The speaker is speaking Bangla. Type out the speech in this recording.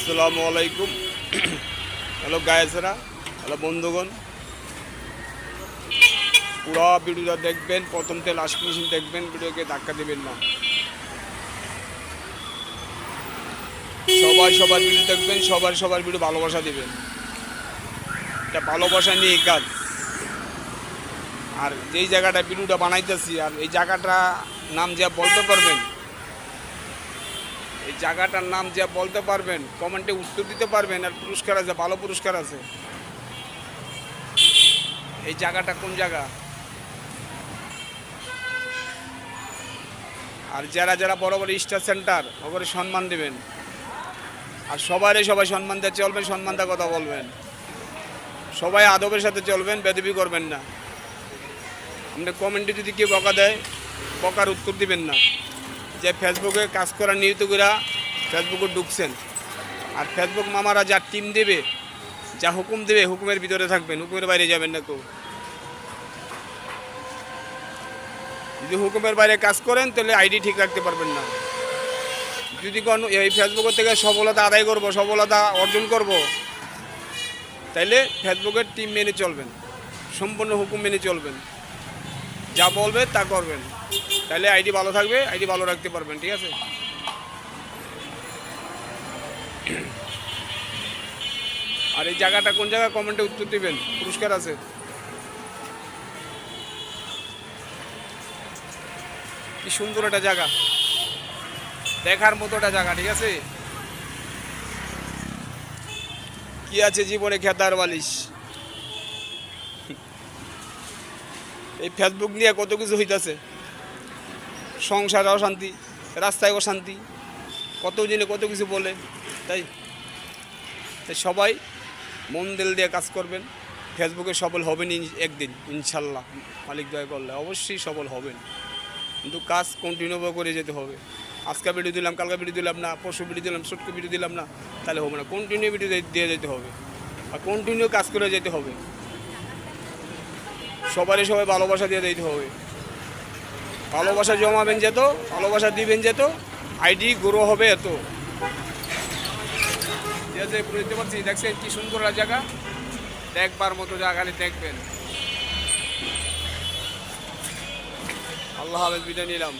আসসালামু আলাইকুম। হ্যালো গায়েসরা, হ্যালো বন্ধুগণ, পুরো ভিডিওটা দেখবেন, প্রথম থেকে লাস্ট পর্যন্ত দেখবেন। ভিডিওকে ধাক্কা দেবেন না। সবাই সবার ভিডিও দেখবেন, সবার ভিডিও ভালোবাসা দেবেন। এটা ভালোবাসা নিয়ে কাজ। আর যেই জায়গাটা ভিডিওটা বানাইতেছি, আর এই জায়গাটা নাম যা বলতে পারবেন, এই জায়গাটার নাম যা বলতে পারবেন, কমেন্টে উত্তর দিতে পারবেন, আর পুরস্কার আছে, ভালো পুরস্কার আছে। এই জায়গাটা কোন জায়গা, আর যারা যারা বড় বড় স্টার সেন্টার ওপরে সম্মান দেবেন। আর সবাই সম্মান দিয়ে চলবেন, সম্মান দিয়ে কথা বলবেন। সবাই আদবের সাথে চলবেন, বেদবি করবেন না। আপনি কমেন্টে যদি কেউ বকা দেয়, বকার উত্তর দিবেন না। যে ফেসবুকে কাজ করার নিয়ত করে ফেসবুকে ঢুকছেন, আর ফেসবুক মামারা যা টিম দেবে, যা হুকুম দেবে, হুকুমের ভিতরে থাকবেন, হুকুমের বাইরে যাবেন না কেউ। যদি হুকুমের বাইরে কাজ করেন তাহলে আইডি ঠিক রাখতে পারবেন না। যদি কোনো এই ফেসবুকের থেকে সফলতা আদায় করব, সফলতা অর্জন করব, তাইলে ফেসবুকের টিম মেনে চলবেন, সম্পূর্ণ হুকুম মেনে চলবেন, যা বলবে তা করবেন। তাহলে আইডি ভালো থাকবে, আইডি ভালো রাখতে পারবেন। ঠিক আছে? আর এই জায়গাটা কোন জায়গা, কমেন্টে উত্তর দিবেন, পুরস্কার আছে। কি সুন্দর একটা জায়গা, দেখার মতো একটা জায়গা। ঠিক আছে? কি আছে জীবনে খেতার বালিশ। এই ফেসবুক নিয়ে কত কিছু হইতেছে, সংসারে অশান্তি, রাস্তায় অশান্তি, কত জনে কত কিছু বলে। তাই সবাই মন দিল দিয়ে কাজ করবেন। ফেসবুকে সফল হবেন একদিন, ইনশাল্লাহ, মালিক দয়া করলে অবশ্যই সফল হবেন। কিন্তু কাজ কন্টিনিউ করে যেতে হবে। আজকে ভিডিও দিলাম, কালকে ভিডিও দিলাম না, পরশু ভিডিও দিলাম, ছোট্ট ভিডিও দিলাম না, তাহলে হবে না। কন্টিনিউ ভিডিও দিয়ে যেতে হবে, আর কন্টিনিউ কাজ করে যেতে হবে। সবাই ভালোবাসা দিয়ে দিতে হবে। ভালোবাসা জমাবেন যেত, ভালোবাসা দিবেন যেত, আইডি গ্রো হবে এত। ঠিক আছে? বুঝতে পারছি। দেখছেন কি সুন্দর জায়গা, দেখবার মতো জায়গা, দেখবেন। আল্লাহ হাফেজ, বিদায় নিলাম।